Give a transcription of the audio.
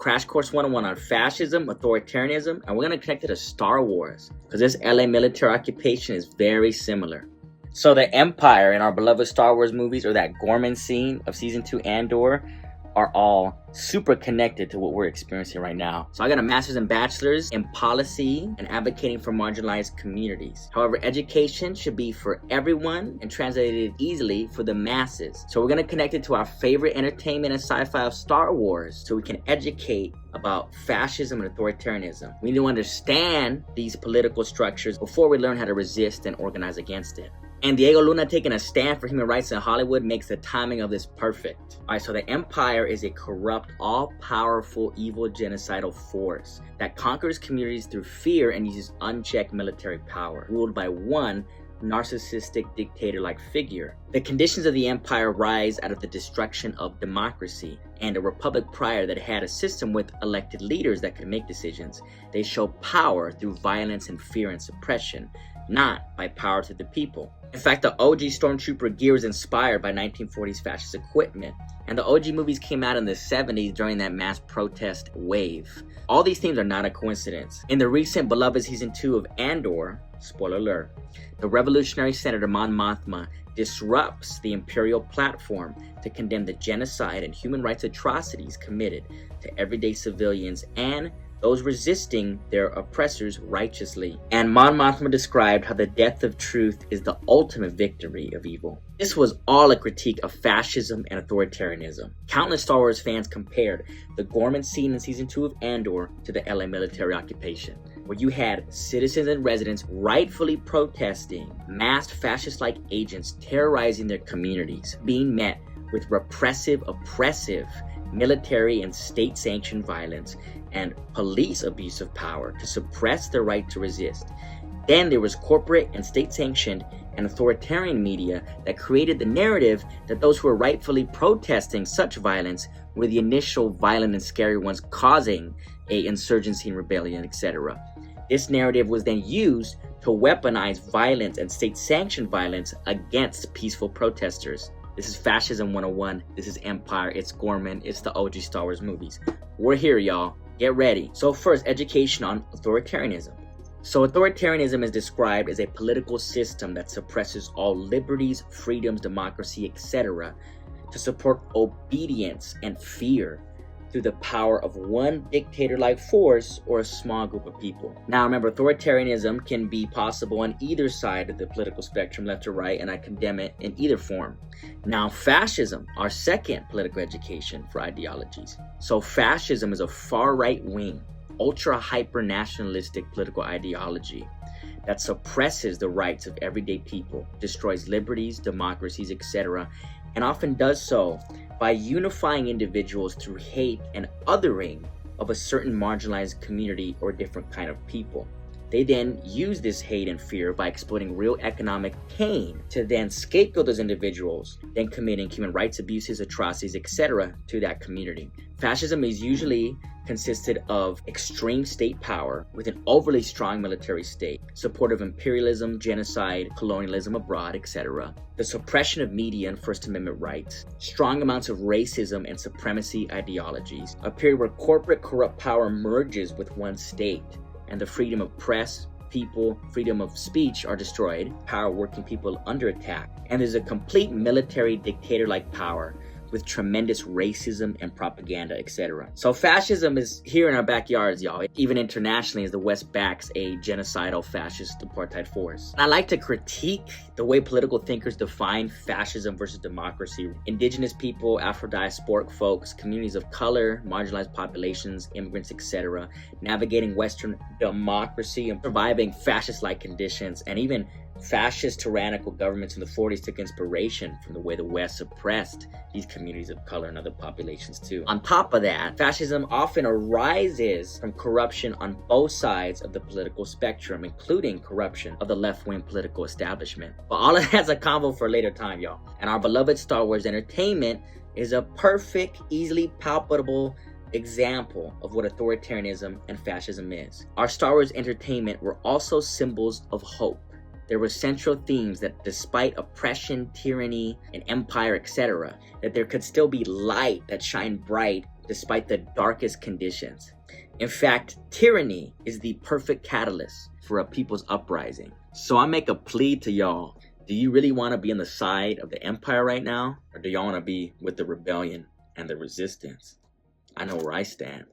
Crash Course 101 on fascism, authoritarianism, and we're going to connect it to Star Wars, because this LA military occupation is very similar. So the Empire in our beloved Star Wars movies, or that Gorman scene of Season 2 Andor, are all super connected to what we're experiencing right now. So I got a master's and bachelor's in policy and advocating for marginalized communities. However, education should be for everyone and translated easily for the masses. So we're gonna connect it to our favorite entertainment and sci-fi of Star Wars so we can educate about fascism and authoritarianism. We need to understand these political structures before we learn how to resist and organize against it. And Diego Luna taking a stand for human rights in Hollywood makes the timing of this perfect. Alright, so the Empire is a corrupt, all-powerful, evil, genocidal force that conquers communities through fear and uses unchecked military power, ruled by one narcissistic dictator-like figure. The conditions of the Empire rise out of the destruction of democracy and a republic prior that had a system with elected leaders that could make decisions. They show power through violence and fear and suppression, not by power to the people. In fact, the OG Stormtrooper gear was inspired by 1940s fascist equipment, and the OG movies came out in the 70s during that mass protest wave. All these themes are not a coincidence. In the recent beloved Season 2 of Andor, spoiler alert, the revolutionary Senator Mon Mothma disrupts the imperial platform to condemn the genocide and human rights atrocities committed to everyday civilians and those resisting their oppressors righteously. And Mon Mothma described how the death of truth is the ultimate victory of evil. This was all a critique of fascism and authoritarianism. Countless Star Wars fans compared the Gorman scene in Season 2 of Andor to the LA military occupation, where you had citizens and residents rightfully protesting, masked fascist-like agents terrorizing their communities, being met with repressive, oppressive military and state-sanctioned violence and police abuse of power to suppress their right to resist. Then there was corporate and state-sanctioned and authoritarian media that created the narrative that those who were rightfully protesting such violence were the initial violent and scary ones causing a insurgency and rebellion, etc. This narrative was then used to weaponize violence and state-sanctioned violence against peaceful protesters. This is Fascism 101. This is Empire. It's Gorman. It's the OG Star Wars movies. We're here, y'all. Get ready. So first, education on authoritarianism. So authoritarianism is described as a political system that suppresses all liberties, freedoms, democracy, etc. to support obedience and fear through the power of one dictator-like force or a small group of people. Now remember, authoritarianism can be possible on either side of the political spectrum, left or right, and I condemn it in either form. Now fascism, our second political education for ideologies. So fascism is a far-right wing, ultra-hyper-nationalistic political ideology that suppresses the rights of everyday people, destroys liberties, democracies, etc., and often does so by unifying individuals through hate and othering of a certain marginalized community or different kind of people. They then use this hate and fear by exploiting real economic pain to then scapegoat those individuals, then committing human rights abuses, atrocities, etc. to that community. Fascism is usually consisted of extreme state power with an overly strong military state, support of imperialism, genocide, colonialism abroad, etc. The suppression of media and First Amendment rights, strong amounts of racism and supremacy ideologies, a period where corporate corrupt power merges with one state, and the freedom of press, people, freedom of speech are destroyed, power working people under attack, and there's a complete military dictator-like power with tremendous racism and propaganda, etc. So fascism is here in our backyards, y'all. Even internationally, as the West backs a genocidal fascist apartheid force. And I like to critique the way political thinkers define fascism versus democracy. Indigenous people, Afro-diasporic folks, communities of color, marginalized populations, immigrants, etc. navigating Western democracy and surviving fascist-like conditions, and even fascist tyrannical governments in the 40s took inspiration from the way the West suppressed these communities of color and other populations too. On top of that, fascism often arises from corruption on both sides of the political spectrum, including corruption of the left-wing political establishment. But all of that's a convo for a later time, y'all. And our beloved Star Wars entertainment is a perfect, easily palpable example of what authoritarianism and fascism is. Our Star Wars entertainment were also symbols of hope. There were central themes that despite oppression, tyranny, and empire, etc., that there could still be light that shined bright despite the darkest conditions. In fact, tyranny is the perfect catalyst for a people's uprising. So I make a plea to y'all. Do you really want to be on the side of the empire right now? Or do y'all want to be with the rebellion and the resistance? I know where I stand.